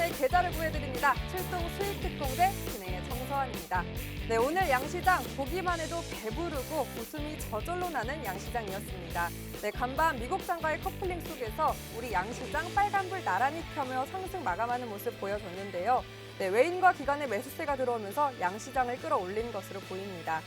장의 계좌를 구해드립니다. 출동 수익 특공대 진행의 정서환입니다. 네, 오늘 양시장 보기만 해도 배부르고 웃음이 저절로 나는 양시장이었습니다. 네, 간밤 미국장과의 커플링 속에서 우리 양시장 빨간불 나란히 켜며 상승 마감하는 모습 보여줬는데요. 네, 외인과 기관의 매수세가 들어오면서 양시장을 끌어올린 것으로 보입니다.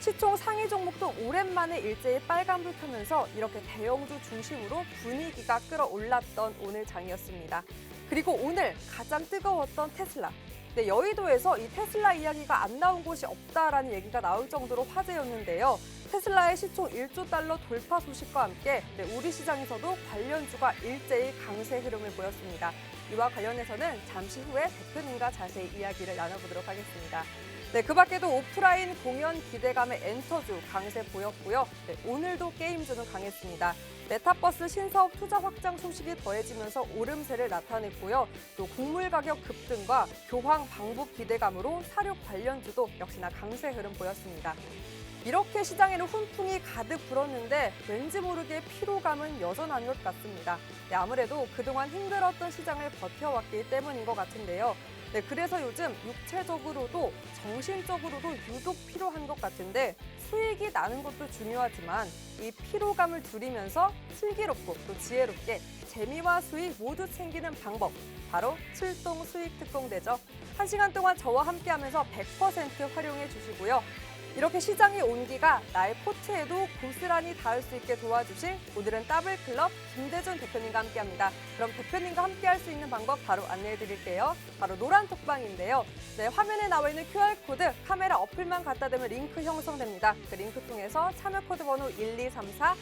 시총 상위 종목도 오랜만에 일제히 빨간불 켜면서 이렇게 대형주 중심으로 분위기가 끌어올랐던 오늘 장이었습니다. 그리고 오늘 가장 뜨거웠던 테슬라. 네, 여의도에서 이 테슬라 이야기가 안 나온 곳이 없다라는 얘기가 나올 정도로 화제였는데요. 테슬라의 시총 1조 달러 돌파 소식과 함께 우리 시장에서도 관련주가 일제히 강세 흐름을 보였습니다. 이와 관련해서는 잠시 후에 대표님과 자세히 이야기를 나눠보도록 하겠습니다. 네, 그 밖에도 오프라인 공연 기대감의 엔터주 강세 보였고요. 네, 오늘도 게임주는 강했습니다. 메타버스 신사업 투자 확장 소식이 더해지면서 오름세를 나타냈고요. 또 곡물 가격 급등과 교황 방북 기대감으로 사료 관련주도 역시나 강세 흐름 보였습니다. 이렇게 시장에는 훈풍이 가득 불었는데 왠지 모르게 피로감은 여전한 것 같습니다. 네, 아무래도 그동안 힘들었던 시장을 버텨왔기 때문인 것 같은데요. 네, 그래서 요즘 육체적으로도 정신적으로도 유독 필요한 것 같은데 수익이 나는 것도 중요하지만 이 피로감을 줄이면서 슬기롭고 또 지혜롭게 재미와 수익 모두 챙기는 방법, 바로 출동 수익 특공대죠. 1시간 동안 저와 함께하면서 100% 활용해 주시고요. 이렇게 시장의 온기가 나의 포트에도 고스란히 닿을 수 있게 도와주실 오늘은 더블클럽 김대준 대표님과 함께합니다. 그럼 대표님과 함께할 수 있는 방법 바로 안내해 드릴게요. 바로 노란 톡방인데요. 네, 화면에 나와 있는 QR코드 카메라 어플만 갖다 대면 링크 형성됩니다. 그 링크 통해서 참여 코드 번호 1234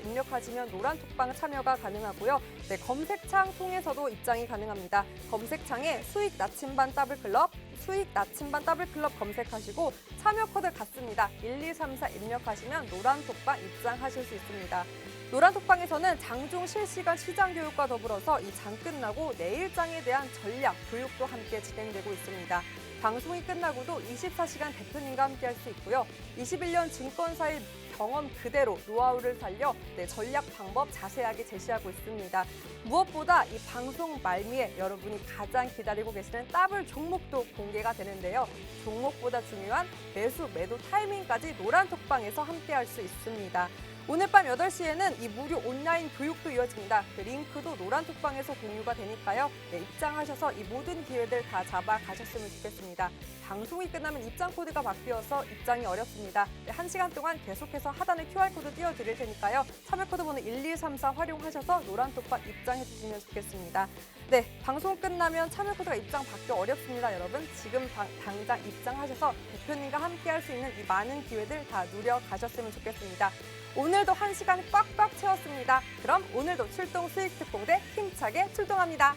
입력하시면 노란 톡방 참여가 가능하고요. 네, 검색창 통해서도 입장이 가능합니다. 검색창에 수익 나침반 더블클럽 수익 나침반 더블클럽 검색하시고 참여 코드 같습니다. 1234 입력하시면 노란 톡방 입장하실 수 있습니다. 노란 톡방에서는 장중 실시간 시장 교육과 더불어서 이 장 끝나고 내일장에 대한 전략 교육도 함께 진행되고 있습니다. 방송이 끝나고도 24시간 대표님과 함께할 수 있고요. 21년 증권사의 경험 그대로 노하우를 살려 전략 방법 자세하게 제시하고 있습니다. 무엇보다 이 방송 말미에 여러분이 가장 기다리고 계시는 더블 종목도 공개가 되는데요. 종목보다 중요한 매수, 매도 타이밍까지 노란 톡방에서 함께할 수 있습니다. 오늘 밤 8시에는 이 무료 온라인 교육도 이어집니다. 그 링크도 노란 톡방에서 공유가 되니까요. 네, 입장하셔서 이 모든 기회들 다 잡아가셨으면 좋겠습니다. 방송이 끝나면 입장 코드가 바뀌어서 입장이 어렵습니다. 네, 1시간 동안 계속해서 하단에 QR코드 띄워드릴 테니까요. 참여 코드 번호 1234 활용하셔서 노란 톡방 입장해 주시면 좋겠습니다. 네, 방송 끝나면 참여 코드가 입장 받기 어렵습니다, 여러분. 지금 당장 입장하셔서 대표님과 함께할 수 있는 이 많은 기회들 다 누려가셨으면 좋겠습니다. 오늘도 1시간 꽉꽉 채웠습니다. 그럼 오늘도 출동 수익 특공대 힘차게 출동합니다.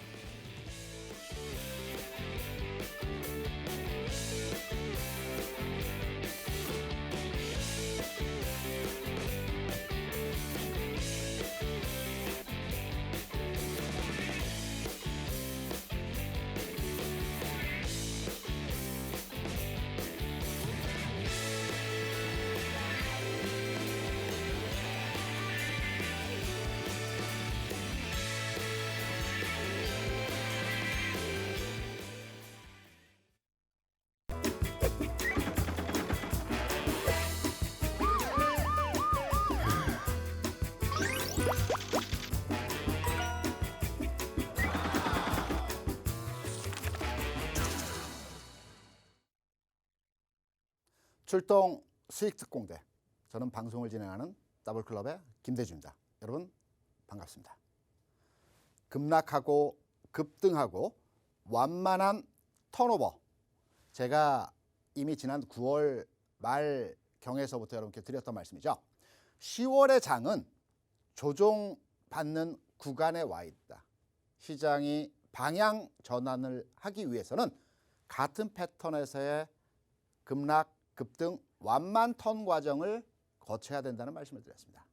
출동 수익 특공대. 저는 방송을 진행하는 더블클럽의 김대준입니다. 여러분 반갑습니다. 급락하고 급등하고 완만한 턴오버. 제가 이미 지난 9월 말경에서부터 여러분께 드렸던 말씀이죠. 10월의 장은 조종받는 구간에 와 있다. 시장이 방향 전환을 하기 위해서는 같은 패턴에서의 급락, 급등, 완만 턴 과정을 거쳐야 된다는 말씀을 드렸습니다.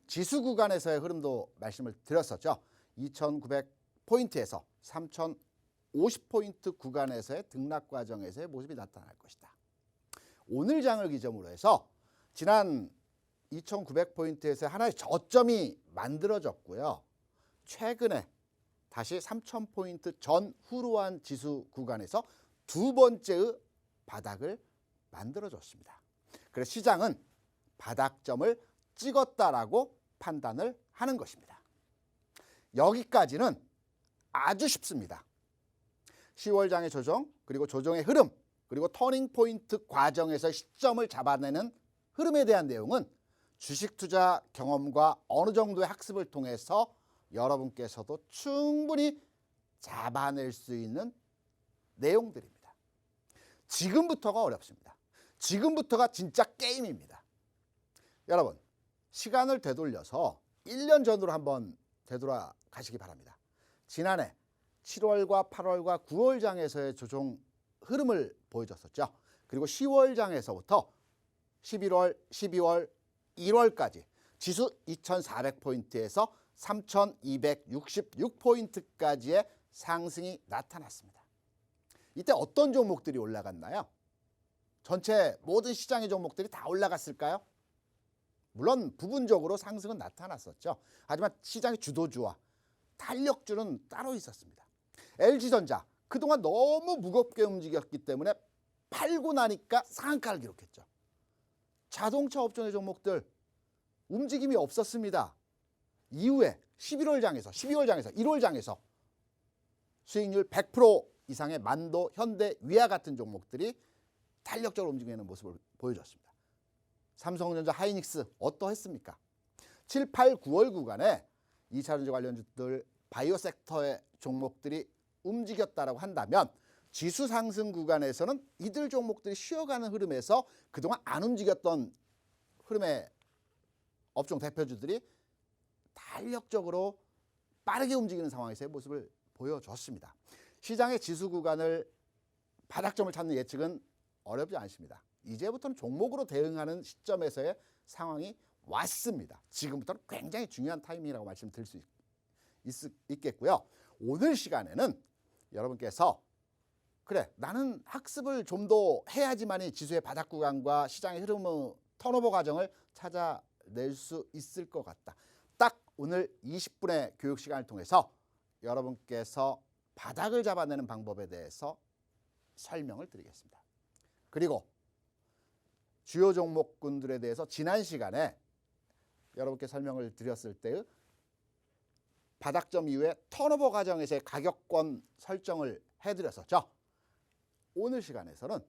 지수 구간에서의 흐름도 말씀을 드렸었죠. 2,900포인트에서 3,050포인트 구간에서의 등락 과정에서의 모습이 나타날 것이다. 오늘 장을 기점으로 해서 지난 2,900포인트에서 하나의 저점이 만들어졌고요. 최근에 다시 3,000포인트 전후로한 지수 구간에서 두 번째의 바닥을 만들어줬습니다. 그래서 시장은 바닥점을 찍었다라고 판단을 하는 것입니다. 여기까지는 아주 쉽습니다. 10월 장의 조정, 그리고 조정의 흐름, 그리고 터닝 포인트 과정에서 시점을 잡아내는 흐름에 대한 내용은 주식 투자 경험과 어느 정도의 학습을 통해서 여러분께서도 충분히 잡아낼 수 있는 내용들입니다. 지금부터가 어렵습니다. 지금부터가 진짜 게임입니다. 여러분, 시간을 되돌려서 1년 전으로 한번 되돌아가시기 바랍니다. 지난해 7월과 8월과 9월 장에서의 조정 흐름을 보여줬었죠. 그리고 10월 장에서부터 11월, 12월, 1월까지 지수 2,400포인트에서 3,266포인트까지의 상승이 나타났습니다. 이때 어떤 종목들이 올라갔나요? 전체 모든 시장의 종목들이 다 올라갔을까요? 물론 부분적으로 상승은 나타났었죠. 하지만 시장의 주도주와 탄력주는 따로 있었습니다. LG전자 그동안 너무 무겁게 움직였기 때문에 팔고 나니까 상한가를 기록했죠. 자동차 업종의 종목들 움직임이 없었습니다. 이후에 11월 장에서 12월 장에서 1월 장에서 수익률 100% 이상의 만도, 현대, 위아 같은 종목들이 탄력적으로 움직이는 모습을 보여줬습니다. 삼성전자, 하이닉스 어떠했습니까? 7, 8, 9월 구간에 2차전지 관련주들 바이오 섹터의 종목들이 움직였다라고 한다면 지수 상승 구간에서는 이들 종목들이 쉬어가는 흐름에서 그동안 안 움직였던 흐름의 업종 대표주들이 탄력적으로 빠르게 움직이는 상황에서의 모습을 보여줬습니다. 시장의 지수 구간을 바닥점을 찾는 예측은 어렵지 않습니다. 이제부터는 종목으로 대응하는 시점에서의 상황이 왔습니다. 지금부터는 굉장히 중요한 타이밍이라고 말씀드릴 수 있겠고요. 오늘 시간에는 여러분께서 그래 나는 학습을 좀 더 해야지만이 지수의 바닥 구간과 시장의 흐름의 턴오버 과정을 찾아낼 수 있을 것 같다. 딱 오늘 20분의 교육 시간을 통해서 여러분께서 바닥을 잡아내는 방법에 대해서 설명을 드리겠습니다. 그리고 주요 종목군들에 대해서 지난 시간에 여러분께 설명을 드렸을 때의 바닥점 이후에 턴오버 과정에서의 가격권 설정을 해드렸었죠. 오늘 시간에서는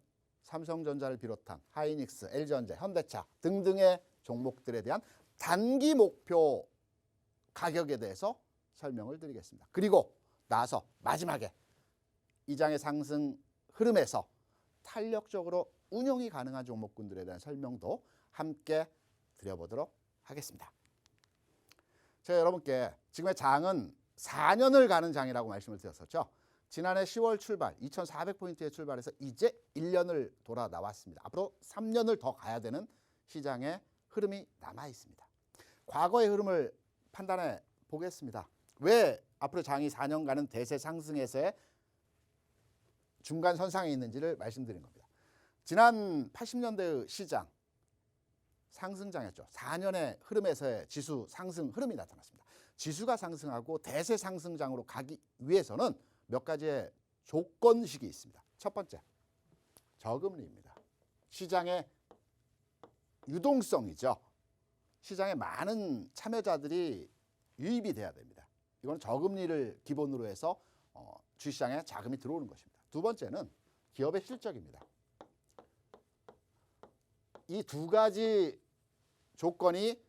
삼성전자를 비롯한 하이닉스, LG전자, 현대차 등등의 종목들에 대한 단기 목표 가격에 대해서 설명을 드리겠습니다. 그리고 나서 마지막에 이 장의 상승 흐름에서 탄력적으로 운용이 가능한 종목군들에 대한 설명도 함께 드려보도록 하겠습니다. 제가 여러분께 지금의 장은 4년을 가는 장이라고 말씀을 드렸었죠. 지난해 10월 출발 2,400포인트에 출발해서 이제 1년을 돌아 나왔습니다. 앞으로 3년을 더 가야 되는 시장의 흐름이 남아 있습니다. 과거의 흐름을 판단해 보겠습니다. 왜 앞으로 장이 4년 가는 대세 상승에서의 중간 선상에 있는지를 말씀드린 겁니다. 지난 80년대의 시장 상승장이었죠. 4년의 흐름에서의 지수 상승 흐름이 나타났습니다. 지수가 상승하고 대세 상승장으로 가기 위해서는 몇 가지의 조건식이 있습니다. 첫 번째, 저금리입니다. 시장의 유동성이죠. 시장에 많은 참여자들이 유입이 돼야 됩니다. 이건 저금리를 기본으로 해서 주시장에 자금이 들어오는 것입니다. 두 번째는 기업의 실적입니다. 이 두 가지 조건이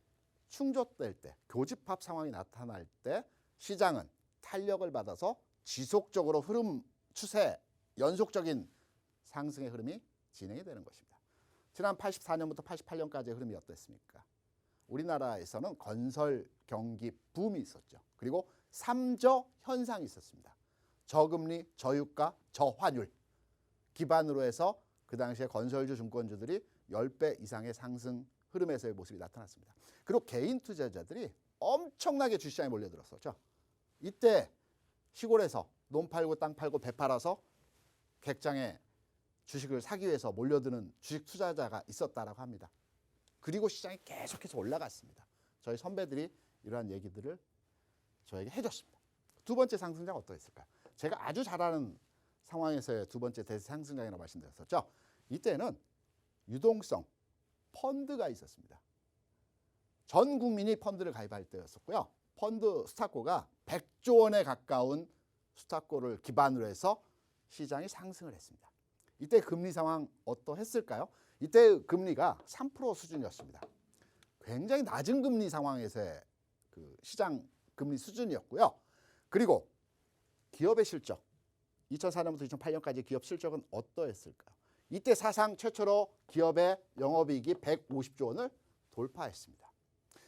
충족될 때, 교집합 상황이 나타날 때 시장은 탄력을 받아서 지속적으로 흐름, 추세, 연속적인 상승의 흐름이 진행이 되는 것입니다. 지난 84년부터 88년까지의 흐름이 어땠습니까? 우리나라에서는 건설 경기 붐이 있었죠. 그리고 3저 현상이 있었습니다. 저금리, 저유가, 저환율 기반으로 해서 그 당시에 건설주, 증권주들이 10배 이상의 상승 흐름에서의 모습이 나타났습니다. 그리고 개인 투자자들이 엄청나게 주시장에 몰려들었었죠. 이때 시골에서 논 팔고 땅 팔고 배 팔아서 객장에 주식을 사기 위해서 몰려드는 주식 투자자가 있었다라고 합니다. 그리고 시장이 계속해서 올라갔습니다. 저희 선배들이 이러한 얘기들을 저에게 해줬습니다. 두 번째 상승장 어떠했을까요? 제가 아주 잘 아는 상황에서의 두 번째 대세 상승장이라고 말씀드렸었죠. 이때는 유동성 펀드가 있었습니다. 전 국민이 펀드를 가입할 때였었고요. 펀드 스타코가 100조 원에 가까운 스타코를 기반으로 해서 시장이 상승을 했습니다. 이때 금리 상황 어떠했을까요? 이때 금리가 3% 수준이었습니다. 굉장히 낮은 금리 상황에서의 그 시장 금리 수준이었고요. 그리고 기업의 실적, 2004년부터 2008년까지 기업 실적은 어떠했을까요? 이때 사상 최초로 기업의 영업이익이 150조 원을 돌파했습니다.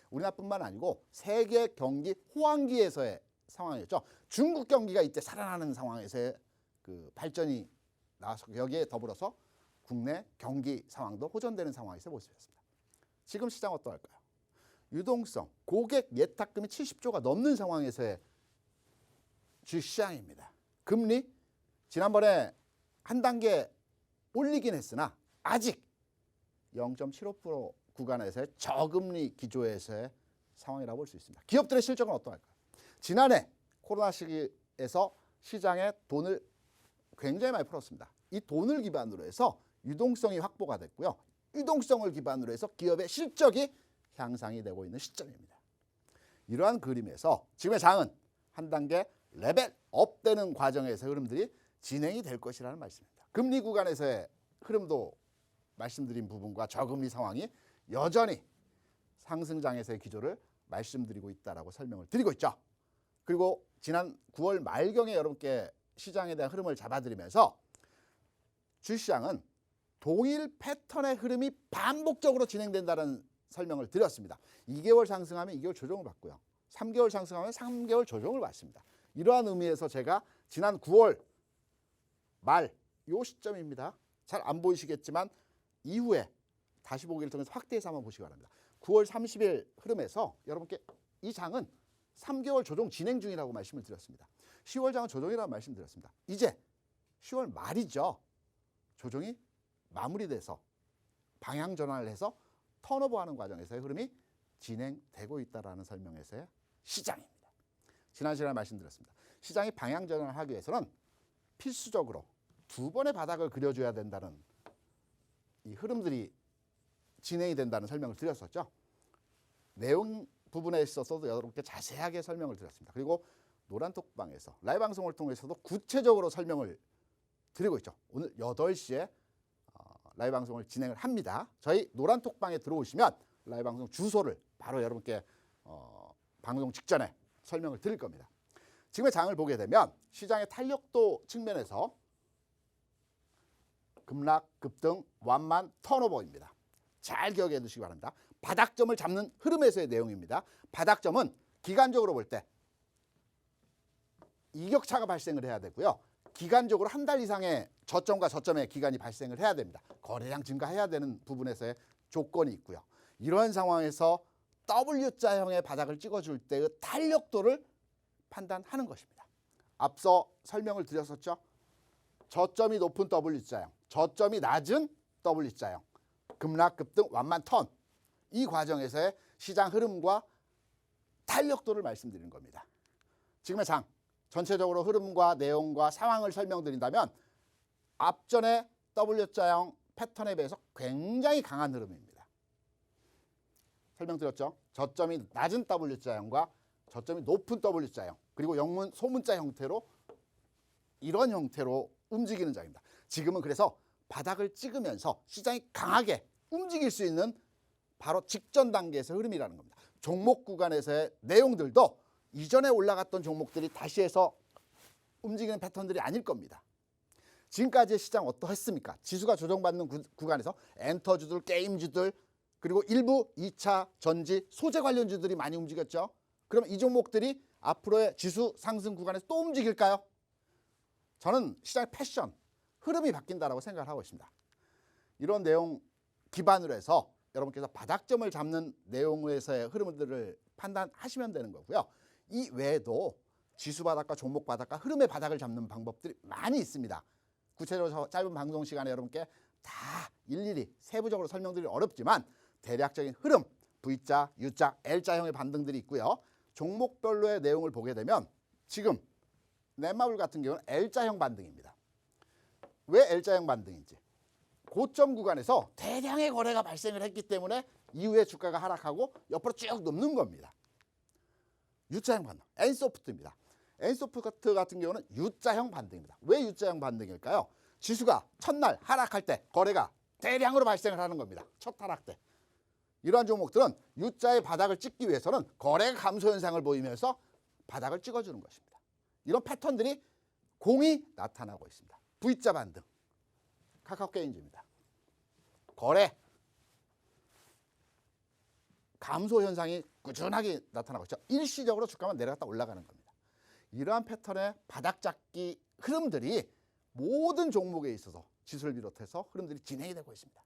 우리나라뿐만 아니고 세계 경기 호황기에서의 상황이었죠. 중국 경기가 이때 살아나는 상황에서의 그 발전이 나와서 여기에 더불어서 국내 경기 상황도 호전되는 상황에서 모습이었습니다. 지금 시장 어떠할까요? 유동성, 고객 예탁금이 70조가 넘는 상황에서의 주시장입니다. 금리 지난번에 한 단계 올리긴 했으나 아직 0.75% 구간에서의 저금리 기조에서의 상황이라고 볼 수 있습니다. 기업들의 실적은 어떠할까요? 지난해 코로나 시기에서 시장에 돈을 굉장히 많이 풀었습니다. 이 돈을 기반으로 해서 유동성이 확보가 됐고요. 유동성을 기반으로 해서 기업의 실적이 향상이 되고 있는 시점입니다. 이러한 그림에서 지금의 장은 한 단계 레벨업 되는 과정에서 흐름들이 진행이 될 것이라는 말씀입니다. 금리 구간에서의 흐름도 말씀드린 부분과 저금리 상황이 여전히 상승장에서의 기조를 말씀드리고 있다라고 설명을 드리고 있죠. 그리고 지난 9월 말경에 여러분께 시장에 대한 흐름을 잡아드리면서 주시장은 동일 패턴의 흐름이 반복적으로 진행된다는 설명을 드렸습니다. 2개월 상승하면 2개월 조정을 받고요. 3개월 상승하면 3개월 조정을 받습니다. 이러한 의미에서 제가 지난 9월 말 요 시점입니다. 잘 안 보이시겠지만 이후에 다시 보기를 통해서 확대해서 한번 보시기 바랍니다. 9월 30일 흐름에서 여러분께 이 장은 3개월 조정 진행 중이라고 말씀을 드렸습니다. 10월 장은 조정이라고 말씀드렸습니다. 이제 10월 말이죠. 조정이 마무리돼서 방향 전환을 해서 턴오버하는 과정에서의 흐름이 진행되고 있다는 설명에서의 시장입니다. 지난 시간에 말씀드렸습니다. 시장이 방향 전환을 하기 위해서는 필수적으로 두 번의 바닥을 그려줘야 된다는 이 흐름들이 진행이 된다는 설명을 드렸었죠. 내용 부분에 있어서도 여러분께 자세하게 설명을 드렸습니다. 그리고 노란톡방에서 라이브 방송을 통해서도 구체적으로 설명을 드리고 있죠. 오늘 8시에 라이브 방송을 진행을 합니다. 저희 노란톡방에 들어오시면 라이브 방송 주소를 바로 여러분께 방송 직전에 설명을 드릴 겁니다. 지금의 장을 보게 되면 시장의 탄력도 측면에서 급락, 급등, 완만, 턴오버입니다. 잘 기억해 두시기 바랍니다. 바닥점을 잡는 흐름에서의 내용입니다. 바닥점은 기간적으로 볼 때 이격차가 발생을 해야 되고요. 기간적으로 한 달 이상의 저점과 저점의 기간이 발생을 해야 됩니다. 거래량 증가해야 되는 부분에서의 조건이 있고요. 이러한 상황에서 W자형의 바닥을 찍어줄 때의 탄력도를 판단하는 것입니다. 앞서 설명을 드렸었죠. 저점이 높은 W자형, 저점이 낮은 W자형, 급락, 급등, 완만, 턴. 이 과정에서의 시장 흐름과 탄력도를 말씀드리는 겁니다. 지금의 장, 전체적으로 흐름과 내용과 상황을 설명드린다면 앞전의 W자형 패턴에 비해서 굉장히 강한 흐름입니다. 설명드렸죠. 저점이 낮은 W자형과 저점이 높은 W자형, 그리고 영문 소문자 형태로 이런 형태로 움직이는 장입니다. 지금은 그래서 바닥을 찍으면서 시장이 강하게 움직일 수 있는 바로 직전 단계에서 흐름이라는 겁니다. 종목 구간에서의 내용들도 이전에 올라갔던 종목들이 다시 해서 움직이는 패턴들이 아닐 겁니다. 지금까지의 시장 어떠했습니까? 지수가 조정받는 구간에서 엔터주들, 게임주들, 그리고 일부 2차 전지, 소재 관련주들이 많이 움직였죠. 그럼 이 종목들이 앞으로의 지수 상승 구간에서 또 움직일까요? 저는 시장의 패션, 흐름이 바뀐다라고 생각을 하고 있습니다. 이런 내용 기반으로 해서 여러분께서 바닥점을 잡는 내용에서의 흐름들을 판단하시면 되는 거고요. 이 외에도 지수 바닥과 종목 바닥과 흐름의 바닥을 잡는 방법들이 많이 있습니다. 구체적으로 짧은 방송 시간에 여러분께 다 일일이 세부적으로 설명드리기 어렵지만 대략적인 흐름, V자, U자, L자형의 반등들이 있고요. 종목별로의 내용을 보게 되면 지금 넷마블 같은 경우는 L자형 반등입니다. 왜 L자형 반등인지. 고점 구간에서 대량의 거래가 발생을 했기 때문에 이후에 주가가 하락하고 옆으로 쭉 눕는 겁니다. U자형 반등, 엔소프트입니다. 엔소프트 같은 경우는 U자형 반등입니다. 왜 U자형 반등일까요? 지수가 첫날 하락할 때 거래가 대량으로 발생을 하는 겁니다. 첫 하락 때. 이러한 종목들은 U자의 바닥을 찍기 위해서는 거래가 감소 현상을 보이면서 바닥을 찍어주는 것입니다. 이런 패턴들이 공히 나타나고 있습니다. V자 반등, 카카오게임즈입니다. 거래 감소 현상이 꾸준하게 나타나고 있죠. 일시적으로 주가만 내려갔다 올라가는 겁니다. 이러한 패턴의 바닥 잡기 흐름들이 모든 종목에 있어서 지수를 비롯해서 흐름들이 진행이 되고 있습니다.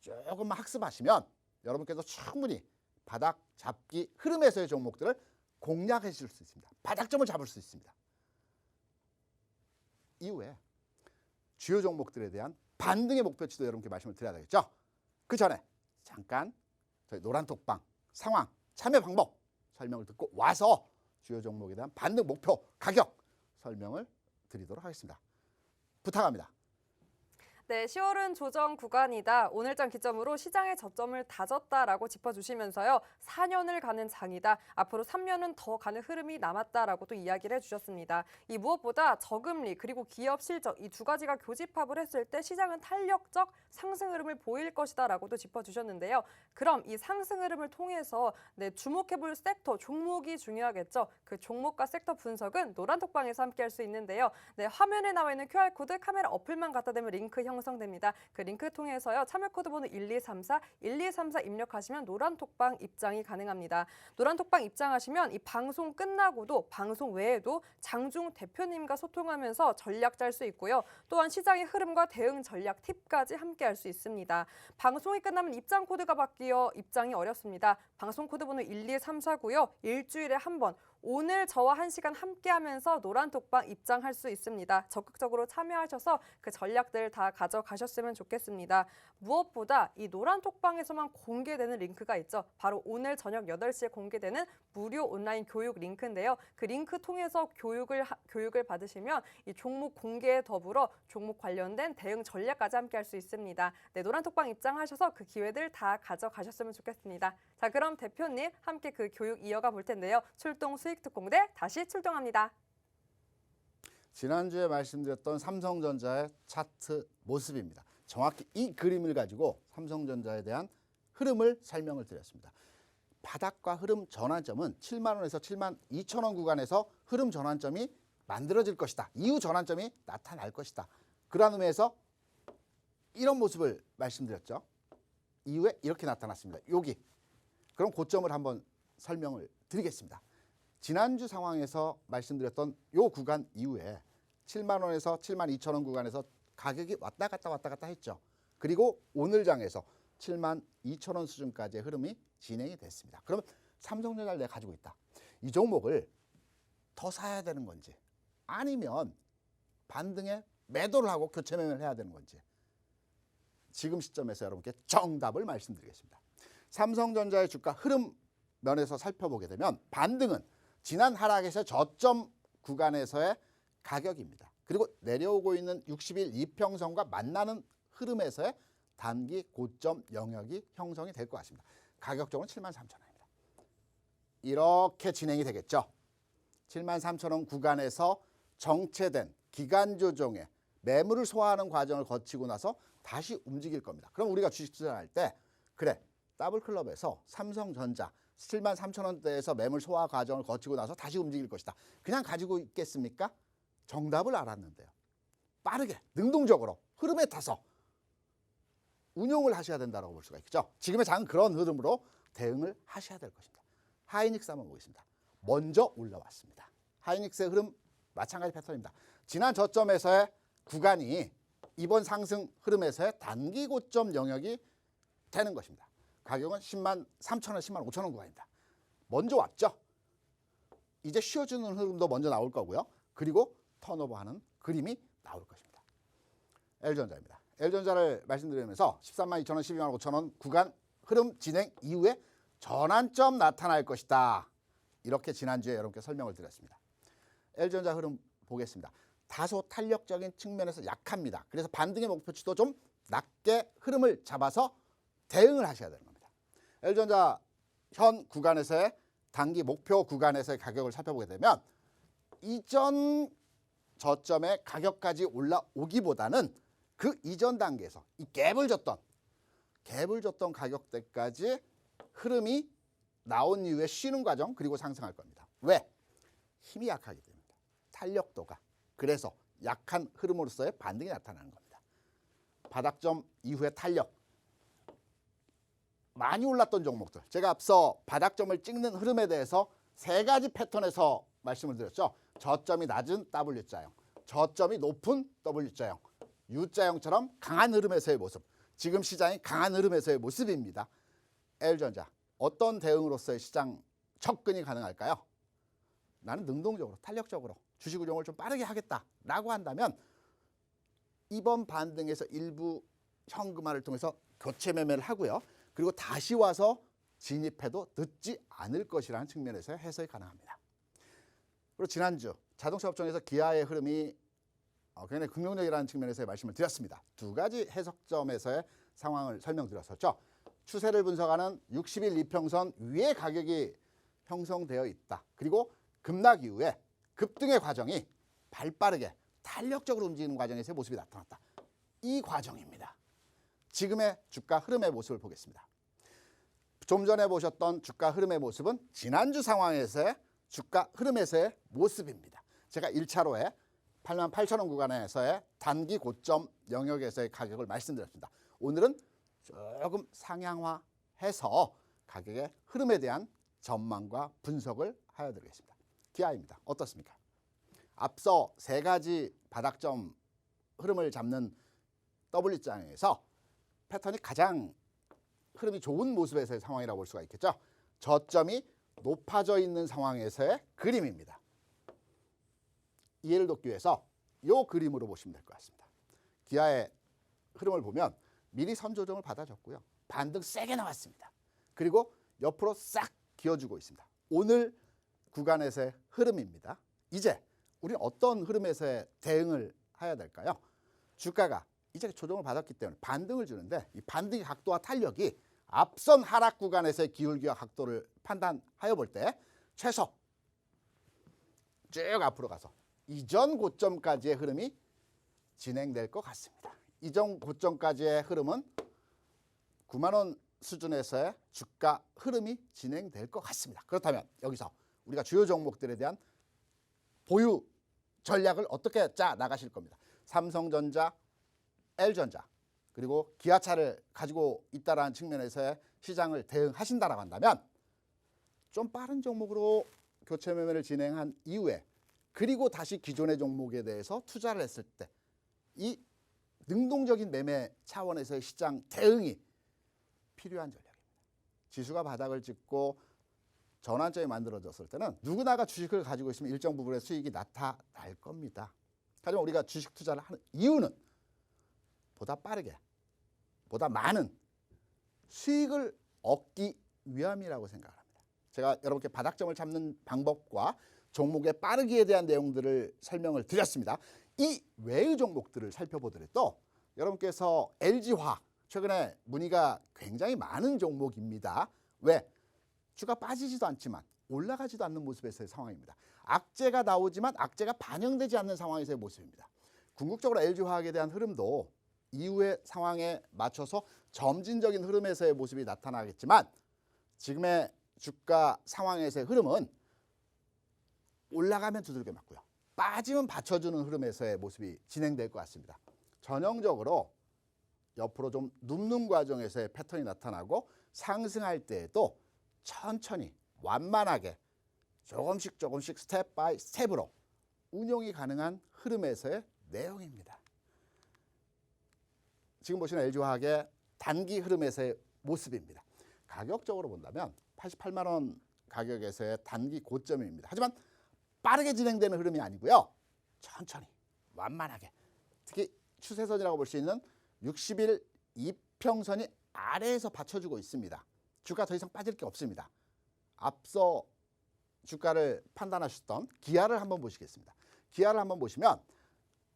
조금만 학습하시면 여러분께서 충분히 바닥 잡기 흐름에서의 종목들을 공략하실 수 있습니다. 바닥점을 잡을 수 있습니다. 이후에 주요 종목들에 대한 반등의 목표치도 여러분께 말씀을 드려야 되겠죠. 그 전에 잠깐 저희 노란톡방 상황 참여 방법 설명을 듣고 와서 주요 종목에 대한 반등 목표 가격 설명을 드리도록 하겠습니다. 부탁합니다. 네, 10월은 조정 구간이다. 오늘장 기점으로 시장의 저점을 다졌다라고 짚어주시면서요. 4년을 가는 장이다. 앞으로 3년은 더 가는 흐름이 남았다라고 또 이야기를 해주셨습니다. 이 무엇보다 저금리 그리고 기업 실적 이 두 가지가 교집합을 했을 때 시장은 탄력적 상승 흐름을 보일 것이다라고도 짚어주셨는데요. 그럼 이 상승 흐름을 통해서 주목해볼 섹터, 종목이 중요하겠죠. 그 종목과 섹터 분석은 노란톡방에서 함께할 수 있는데요. 네, 화면에 나와 있는 QR코드 카메라 어플만 갖다 대면 링크 형성됩니다. 그 링크 통해서요. 참여 코드 번호 1234 입력하시면 노란톡방 입장이 가능합니다. 노란톡방 입장하시면 이 방송 끝나고도 방송 외에도 장중 대표님과 소통하면서 전략 짤 수 있고요. 또한 시장의 흐름과 대응 전략 팁까지 함께할 수 있습니다. 방송이 끝나면 입장 코드가 바뀌어 입장이 어렵습니다. 방송 코드 번호 1234고요. 일주일에 한 번 오늘 저와 1시간 함께하면서 노란톡방 입장할 수 있습니다. 적극적으로 참여하셔서 그 전략들 다 가져가셨으면 좋겠습니다. 무엇보다 이 노란톡방에서만 공개되는 링크가 있죠. 바로 오늘 저녁 8시에 공개되는 무료 온라인 교육 링크인데요. 그 링크 통해서 교육을 받으시면 이 종목 공개에 더불어 종목 관련된 대응 전략까지 함께할 수 있습니다. 네, 노란톡방 입장하셔서 그 기회들 다 가져가셨으면 좋겠습니다. 자, 그럼 대표님 함께 그 교육 이어가 볼 텐데요. 출동 수익특공대 다시 출동합니다. 지난주에 말씀드렸던 삼성전자의 차트 모습입니다. 정확히 이 그림을 가지고 삼성전자에 대한 흐름을 설명을 드렸습니다. 바닥과 흐름 전환점은 7만 원에서 7만 2천 원 구간에서 흐름 전환점이 만들어질 것이다. 이후 전환점이 나타날 것이다. 그러한 의미에서 이런 모습을 말씀드렸죠. 이후에 이렇게 나타났습니다. 여기. 그럼 고점을 한번 설명을 드리겠습니다. 지난주 상황에서 말씀드렸던 이 구간 이후에 7만 원에서 7만 2천 원 구간에서 가격이 왔다 갔다 했죠. 그리고 오늘 장에서 7만 2천 원 수준까지의 흐름이 진행이 됐습니다. 그러면 삼성전자를 내가 가지고 있다. 이 종목을 더 사야 되는 건지 아니면 반등에 매도를 하고 교체 매매를 해야 되는 건지 지금 시점에서 여러분께 정답을 말씀드리겠습니다. 삼성전자의 주가 흐름 면에서 살펴보게 되면 반등은 지난 하락에서 저점 구간에서의 가격입니다. 그리고 내려오고 있는 60일 이평선과 만나는 흐름에서의 단기 고점 영역이 형성이 될 것 같습니다. 가격적으로는 73,000원입니다. 이렇게 진행이 되겠죠. 73,000원 구간에서 정체된 기간 조정에 매물을 소화하는 과정을 거치고 나서 다시 움직일 겁니다. 그럼 우리가 주식 투자할 때 그래 더블클럽에서 삼성전자 73,000원대에서 매물 소화 과정을 거치고 나서 다시 움직일 것이다. 그냥 가지고 있겠습니까? 정답을 알았는데요. 빠르게 능동적으로 흐름에 타서 운용을 하셔야 된다고 볼 수가 있죠. 지금의 장은 그런 흐름으로 대응을 하셔야 될 것입니다. 하이닉스 한번 보겠습니다. 먼저 올라왔습니다. 하이닉스의 흐름 마찬가지 패턴입니다. 지난 저점에서의 구간이 이번 상승 흐름에서의 단기 고점 영역이 되는 것입니다. 가격은 10만 3천 원, 10만 5천 원 구간입니다. 먼저 왔죠. 이제 쉬어주는 흐름도 먼저 나올 거고요. 그리고 턴오버하는 그림이 나올 것입니다. L전자입니다. L전자를 말씀드리면서 13만 2천 원, 12만 5천 원 구간 흐름 진행 이후에 전환점 나타날 것이다. 이렇게 지난주에 여러분께 설명을 드렸습니다. L전자 흐름 보겠습니다. 다소 탄력적인 측면에서 약합니다. 그래서 반등의 목표치도 좀 낮게 흐름을 잡아서 대응을 하셔야 되는 겁니다. L전자 현 구간에서의 단기 목표 구간에서의 가격을 살펴보게 되면 이전 저점의 가격까지 올라오기보다는 그 이전 단계에서 이 갭을 줬던 가격대까지 흐름이 나온 이후에 쉬는 과정 그리고 상승할 겁니다. 왜? 힘이 약하기 때문입니다. 탄력도가. 그래서 약한 흐름으로서의 반등이 나타나는 겁니다. 바닥점 이후의 탄력. 많이 올랐던 종목들. 제가 앞서 바닥점을 찍는 흐름에 대해서 세 가지 패턴에서 말씀을 드렸죠. 저점이 낮은 W자형, 저점이 높은 W자형, U자형처럼 강한 흐름에서의 모습. 지금 시장이 강한 흐름에서의 모습입니다. L전자. 어떤 대응으로서의 시장 접근이 가능할까요? 나는 능동적으로, 탄력적으로 주식 운용을 좀 빠르게 하겠다라고 한다면 이번 반등에서 일부 현금화를 통해서 교체 매매를 하고요. 그리고 다시 와서 진입해도 늦지 않을 것이라는 측면에서 해석이 가능합니다. 그리고 지난주 자동차 업종에서 기아의 흐름이 굉장히 긍정적이라는 측면에서의 말씀을 드렸습니다. 두 가지 해석점에서의 상황을 설명드렸었죠. 추세를 분석하는 60일 이평선 위에 가격이 형성되어 있다. 그리고 급락 이후에 급등의 과정이 발빠르게 탄력적으로 움직이는 과정에서의 모습이 나타났다. 이 과정입니다. 지금의 주가 흐름의 모습을 보겠습니다. 좀 전에 보셨던 주가 흐름의 모습은 지난주 상황에서의 주가 흐름에서의 모습입니다. 제가 1차로에 88,000원 구간에서의 단기 고점 영역에서의 가격을 말씀드렸습니다. 오늘은 조금 상향화해서 가격의 흐름에 대한 전망과 분석을 하여 드리겠습니다. 기아입니다. 어떻습니까? 앞서 세 가지 바닥점 흐름을 잡는 W장에서 패턴이 가장 흐름이 좋은 모습에서의 상황이라고 볼 수가 있겠죠. 저점이 높아져 있는 상황에서의 그림입니다. 이해를 돕기 위해서 이 그림으로 보시면 될 것 같습니다. 기아의 흐름을 보면 미리 선조정을 받아줬고요. 반등 세게 나왔습니다. 그리고 옆으로 싹 기어주고 있습니다. 오늘 구간에서의 흐름입니다. 이제 우리는 어떤 흐름에서의 대응을 해야 될까요? 주가가 이제 조정을 받았기 때문에 반등을 주는데 이 반등의 각도와 탄력이 앞선 하락 구간에서의 기울기와 각도를 판단하여 볼 때 최소 쭉 앞으로 가서 이전 고점까지의 흐름이 진행될 것 같습니다. 이전 고점까지의 흐름은 9만 원 수준에서의 주가 흐름이 진행될 것 같습니다. 그렇다면 여기서 우리가 주요 종목들에 대한 보유 전략을 어떻게 짜 나가실 겁니다. 삼성전자, L전자 그리고 기아차를 가지고 있다라는 측면에서의 시장을 대응하신다라고 한다면 좀 빠른 종목으로 교체 매매를 진행한 이후에 그리고 다시 기존의 종목에 대해서 투자를 했을 때 이 능동적인 매매 차원에서의 시장 대응이 필요한 전략입니다. 지수가 바닥을 찍고 전환점이 만들어졌을 때는 누구나가 주식을 가지고 있으면 일정 부분의 수익이 나타날 겁니다. 하지만 우리가 주식 투자를 하는 이유는 보다 빠르게, 보다 많은 수익을 얻기 위함이라고 생각합니다. 제가 여러분께 바닥점을 잡는 방법과 종목의 빠르기에 대한 내용들을 설명을 드렸습니다. 이 외의 종목들을 살펴보더라도 여러분께서 LG화학 최근에 문의가 굉장히 많은 종목입니다. 왜? 주가 빠지지도 않지만 올라가지도 않는 모습에서의 상황입니다. 악재가 나오지만 악재가 반영되지 않는 상황에서의 모습입니다. 궁극적으로 LG화학에 대한 흐름도 이후의 상황에 맞춰서 점진적인 흐름에서의 모습이 나타나겠지만 지금의 주가 상황에서의 흐름은 올라가면 두들겨 맞고요. 빠지면 받쳐주는 흐름에서의 모습이 진행될 것 같습니다. 전형적으로 옆으로 좀 눕는 과정에서의 패턴이 나타나고 상승할 때에도 천천히 완만하게 조금씩 스텝 바이 스텝으로 운용이 가능한 흐름에서의 내용입니다. 지금 보시는 LG화학의 단기 흐름에서의 모습입니다. 가격적으로 본다면 88만 원 가격에서의 단기 고점입니다. 하지만 빠르게 진행되는 흐름이 아니고요. 천천히 완만하게 특히 추세선이라고 볼 수 있는 60일 이평선이 아래에서 받쳐주고 있습니다. 주가 더 이상 빠질 게 없습니다. 앞서 주가를 판단하셨던 기아를 한번 보시겠습니다. 기아를 한번 보시면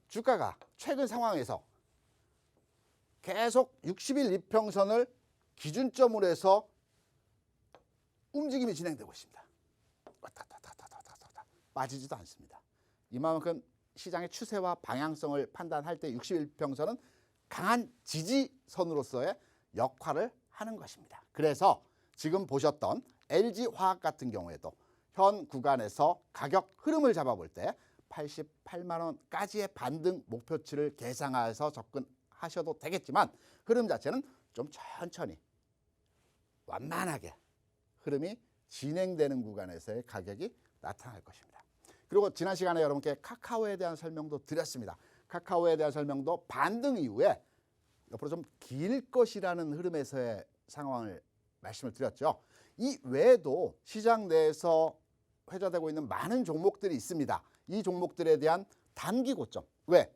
주가가 최근 상황에서 계속 60일 이평선을 기준점으로 해서 움직임이 진행되고 있습니다. 왔다 갔다 빠지지도 않습니다. 이만큼 시장의 추세와 방향성을 판단할 때 61평선은 강한 지지선으로서의 역할을 하는 것입니다. 그래서 지금 보셨던 LG화학 같은 경우에도 현 구간에서 가격 흐름을 잡아볼 때 88만 원까지의 반등 목표치를 계상해서 접근하셔도 되겠지만 흐름 자체는 좀 천천히 완만하게 흐름이 진행되는 구간에서의 가격이 나타날 것입니다. 그리고 지난 시간에 여러분께 카카오에 대한 설명도 드렸습니다. 카카오에 대한 설명도 반등 이후에 옆으로 좀 길 것이라는 흐름에서의 상황을 말씀을 드렸죠. 이 외에도 시장 내에서 회자되고 있는 많은 종목들이 있습니다. 이 종목들에 대한 단기 고점. 왜?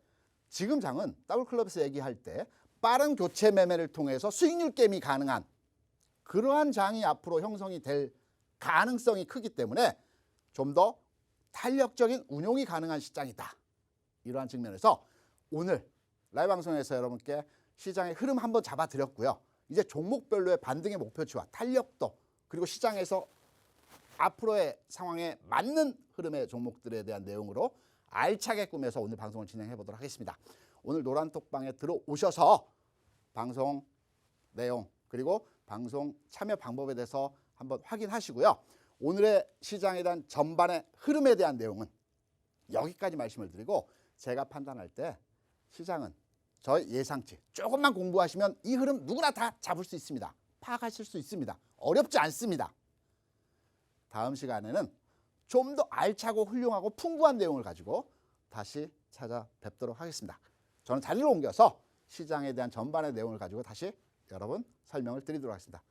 지금 장은 더블클럽에서 얘기할 때 빠른 교체 매매를 통해서 수익률 게임이 가능한 그러한 장이 앞으로 형성이 될 가능성이 크기 때문에 좀 더 탄력적인 운용이 가능한 시장이다. 이러한 측면에서 오늘 라이브 방송에서 여러분께 시장의 흐름 한번 잡아드렸고요. 이제 종목별로의 반등의 목표치와 탄력도 그리고 시장에서 앞으로의 상황에 맞는 흐름의 종목들에 대한 내용으로 알차게 꾸며서 오늘 방송을 진행해 보도록 하겠습니다. 오늘 노란톡방에 들어오셔서 방송 내용 그리고 방송 참여 방법에 대해서 한번 확인하시고요. 오늘의 시장에 대한 전반의 흐름에 대한 내용은 여기까지 말씀을 드리고 제가 판단할 때 시장은 저의 예상치 조금만 공부하시면 이 흐름 누구나 다 잡을 수 있습니다. 파악하실 수 있습니다. 어렵지 않습니다. 다음 시간에는 좀 더 알차고 훌륭하고 풍부한 내용을 가지고 다시 찾아뵙도록 하겠습니다. 저는 자리를 옮겨서 시장에 대한 전반의 내용을 가지고 다시 여러분 설명을 드리도록 하겠습니다.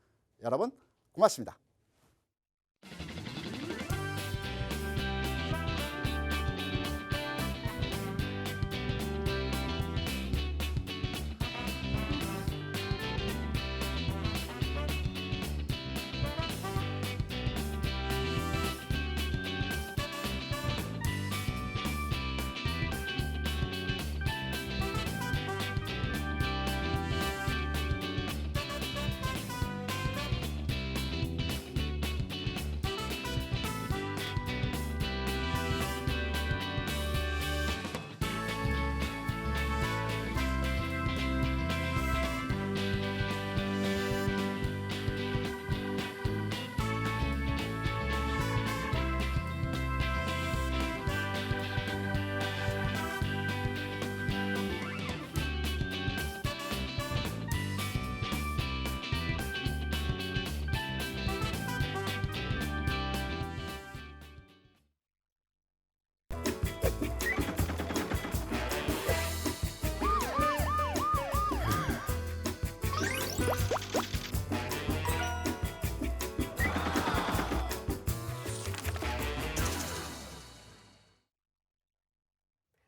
여러분 고맙습니다.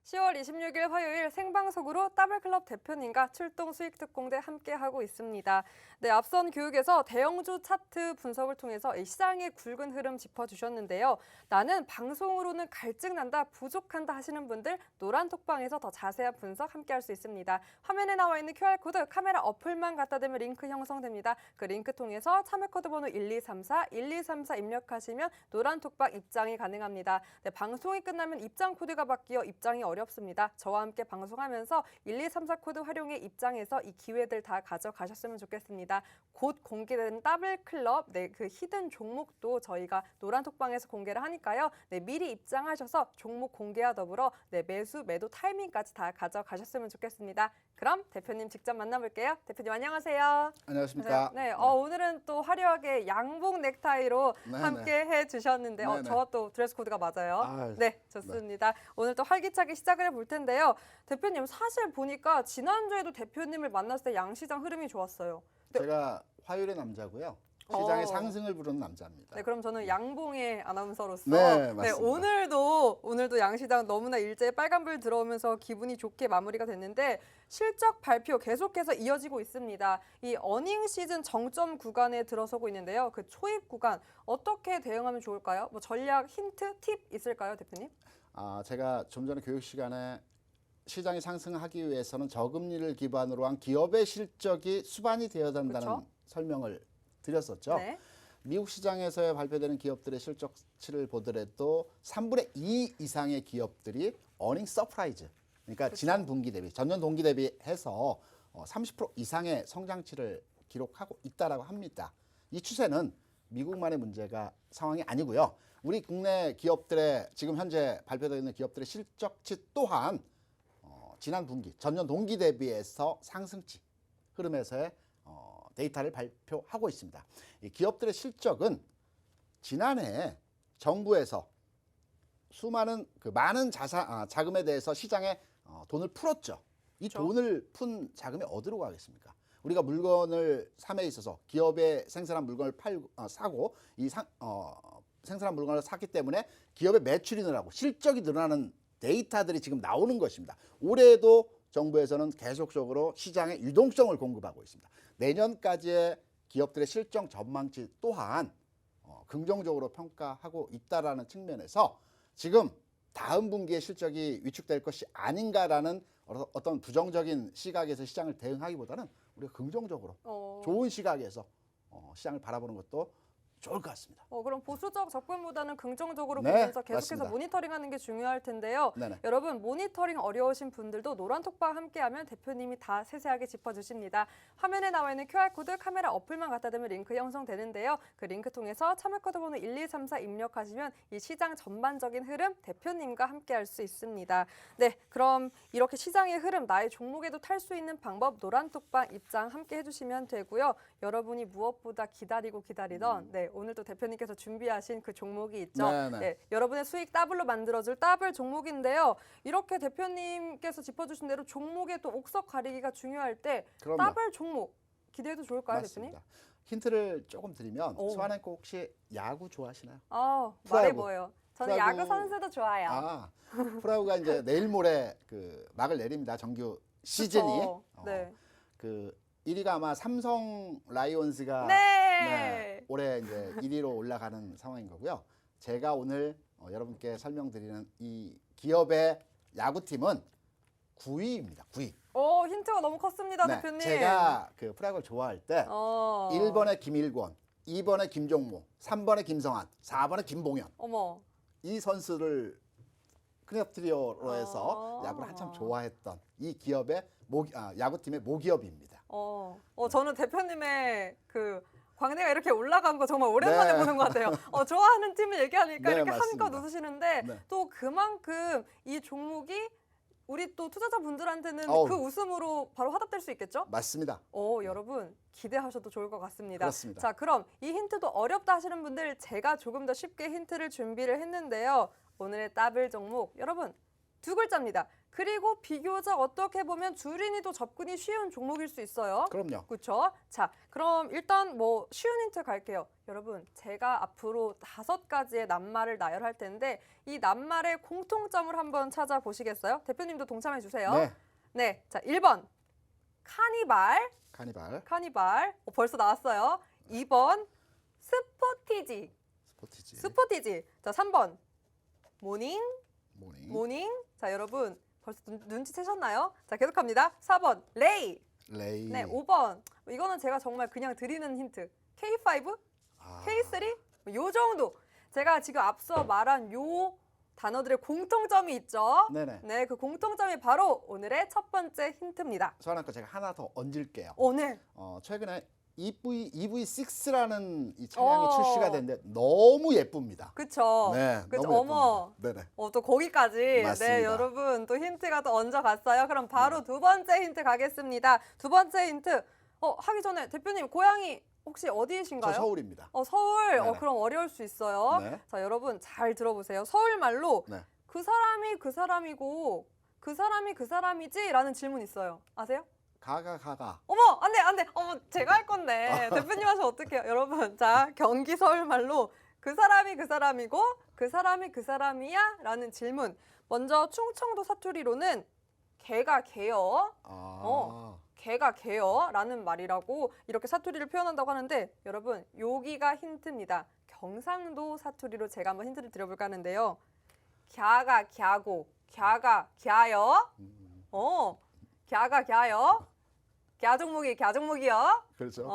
(10월 26일) 화요일 생방송으로 더블클럽 대표님과 출동 수익특공대 함께하고 있습니다. 네, 앞선 교육에서 대형주 차트 분석을 통해서 이 시장의 굵은 흐름 짚어주셨는데요. 나는 방송으로는 갈증난다, 부족한다 하시는 분들 노란톡방에서 더 자세한 분석 함께할 수 있습니다. 화면에 나와 있는 QR코드 카메라 어플만 갖다 대면 링크 형성됩니다. 그 링크 통해서 참여코드 번호 1234 입력하시면 노란톡방 입장이 가능합니다. 네, 방송이 끝나면 입장 코드가 바뀌어 입장이 어렵습니다. 저와 함께 방송하면서 1234 코드 활용해 입장해서 이 기회들 다 가져가셨으면 좋겠습니다. 곧 공개되는 더블클럽 그 히든 종목도 저희가 노란톡방에서 공개를 하니까요. 네, 미리 입장하셔서 종목 공개와 더불어 매수, 매도 타이밍까지 다 가져가셨으면 좋겠습니다. 그럼 대표님 직접 만나볼게요. 대표님 안녕하세요. 안녕하십니까. 네, 오늘은 또 화려하게 양복 넥타이로 함께 해주셨는데 저와 또 드레스 코드가 맞아요. 네, 좋습니다. 오늘 또 활기차게 시작을 해볼 텐데요. 대표님 사실 보니까 지난주에도 대표님을 만났을 때 양시장 흐름이 좋았어요. 제가 화요일의 남자고요. 시장의 상승을 부르는 남자입니다. 네, 그럼 저는 양봉의 아나운서로서 네, 맞습니다. 오늘도 양시장 너무나 일제히 빨간불 들어오면서 기분이 좋게 마무리가 됐는데 실적 발표 계속해서 이어지고 있습니다. 이 어닝 시즌 정점 구간에 들어서고 있는데요. 그 초입 구간 어떻게 대응하면 좋을까요? 뭐 전략 힌트, 팁 있을까요, 대표님? 제가 좀 전에 교육 시간에 시장이 상승하기 위해서는 저금리를 기반으로 한 기업의 실적이 수반이 되어야 한다는 그렇죠? 설명을 드렸었죠. 네. 미국 시장에서 발표되는 기업들의 실적치를 보더라도 3분의 2 이상의 기업들이 어닝 서프라이즈, 그러니까 그렇죠. 지난 분기 대비, 전년 동기 대비해서 30% 이상의 성장치를 기록하고 있다라고 합니다. 이 추세는 미국만의 문제가 상황이 아니고요. 우리 국내 기업들의 지금 현재 발표되어 있는 기업들의 실적치 또한 지난 분기, 전년 동기 대비해서 상승치 흐름에서의 데이터를 발표하고 있습니다. 이 기업들의 실적은 지난해 정부에서 수많은 많은 자금에 대해서 시장에 돈을 풀었죠. 이 그렇죠. 돈을 푼 자금이 어디로 가겠습니까? 우리가 물건을 삼에 있어서 기업의 생산한 물건을 사고 생산한 물건을 샀기 때문에 기업의 매출이 늘어나고 실적이 늘어나는 데이터들이 지금 나오는 것입니다. 올해도 정부에서는 계속적으로 시장에 유동성을 공급하고 있습니다. 내년까지의 기업들의 실적 전망치 또한 긍정적으로 평가하고 있다라는 측면에서 지금 다음 분기에 실적이 위축될 것이 아닌가라는 어떤 부정적인 시각에서 시장을 대응하기보다는 우리가 긍정적으로 좋은 시각에서 시장을 바라보는 것도 좋을 것 같습니다. 그럼 보수적 접근보다는 긍정적으로 네, 보면서 계속해서 맞습니다. 모니터링하는 게 중요할 텐데요. 네네. 여러분 모니터링 어려우신 분들도 노란톡방 함께하면 대표님이 다 세세하게 짚어주십니다. 화면에 나와 있는 QR코드 카메라 어플만 갖다 대면 링크 형성되는데요. 그 링크 통해서 참여코드 번호 1234 입력하시면 이 시장 전반적인 흐름 대표님과 함께할 수 있습니다. 네, 그럼 이렇게 시장의 흐름 나의 종목에도 탈 수 있는 방법 노란톡방 입장 함께 해주시면 되고요. 여러분이 무엇보다 기다리던 오늘도 대표님께서 준비하신 그 종목이 있죠. 네, 여러분의 수익 더블로 만들어줄 더블 종목인데요. 이렇게 대표님께서 짚어주신 대로 종목의 또 옥석 가리기가 중요할 때 그럼요. 더블 종목 기대해도 좋을까요, 맞습니다. 대표님? 힌트를 조금 드리면 수아는 꼭 혹시 야구 좋아하시나요? 말해 보여요. 저는 프로야구. 야구 선수도 좋아요. 프로야구가 이제 내일 모레 막을 내립니다. 정규 시즌이. 그쵸? 네. 1위가 아마 삼성 라이온즈가 올해 이제 1위로 올라가는 상황인 거고요. 제가 오늘 여러분께 설명드리는 이 기업의 야구팀은 9위입니다. 9위. 힌트가 너무 컸습니다, 네, 대표님. 제가 프로야구를 좋아할 때 1번에 김일권, 2번에 김종모, 3번에 김성한, 4번에 김봉현. 어머. 이 선수를 크랩트리오로 해서 야구를 한참 좋아했던 이 기업의 야구팀의 모기업입니다. 저는 대표님의 그 광대가 이렇게 올라간 거 정말 오랜만에 보는 것 같아요. 좋아하는 팀을 얘기하니까 이렇게 맞습니다. 한껏 웃으시는데 또 그만큼 이 종목이 우리 또 투자자분들한테는 그 웃음으로 바로 화답될 수 있겠죠? 맞습니다. 여러분 기대하셔도 좋을 것 같습니다. 그렇습니다. 자, 그럼 이 힌트도 어렵다 하시는 분들 제가 조금 더 쉽게 힌트를 준비를 했는데요. 오늘의 더블 종목 여러분 2글자입니다. 그리고 비교적 어떻게 보면 주린이도 접근이 쉬운 종목일 수 있어요. 그럼요. 그렇죠? 자, 그럼 일단 쉬운 힌트 갈게요. 여러분, 제가 앞으로 5가지의 낱말을 나열할 텐데 이 낱말의 공통점을 한번 찾아보시겠어요? 대표님도 동참해 주세요. 네. 자, 1번 카니발. 벌써 나왔어요. 2번 스포티지. 자, 3번 모닝. 자, 여러분 벌써 눈치채셨나요? 자, 계속합니다. 4번 레이. 네, 5번 이거는 제가 정말 그냥 드리는 힌트. K5? K3? 요 정도. 제가 지금 앞서 말한 요 단어들의 공통점이 있죠. 네, 그 공통점이 바로 오늘의 첫 번째 힌트입니다. 수아는 거 제가 하나 더 얹을게요. 네. 최근에 EV6라는 이 차량이 출시가 됐는데 너무 예쁩니다. 그쵸. 네, 그쵸. 너무 어머. 예쁩니다. 또 거기까지. 맞습니다. 네, 여러분 또 힌트가 또 얹어갔어요. 그럼 바로 두 번째 힌트 가겠습니다. 두 번째 힌트. 하기 전에 대표님 고향이 혹시 어디이신가요? 저 서울입니다. 서울. 그럼 어려울 수 있어요. 자, 여러분 잘 들어보세요. 서울 말로 그 사람이 그 사람이고 그 사람이 그 사람이지? 라는 질문 있어요. 아세요? 가가. 어머, 안 돼, 안 돼. 어머, 제가 할 건데. 대표님 하시면 어떡해요? 여러분, 자, 경기 서울말로 그 사람이 그 사람이고 그 사람이 그 사람이야? 라는 질문. 먼저 충청도 사투리로는 걔가 걔여. 걔가 걔여 라는 말이라고 이렇게 사투리를 표현한다고 하는데 여러분, 여기가 힌트입니다. 경상도 사투리로 제가 한번 힌트를 드려볼까 하는데요. 갸가 갸고, 갸가 갸여. 갸가 갸여. 갸종목이 갸종목이요. 그렇죠.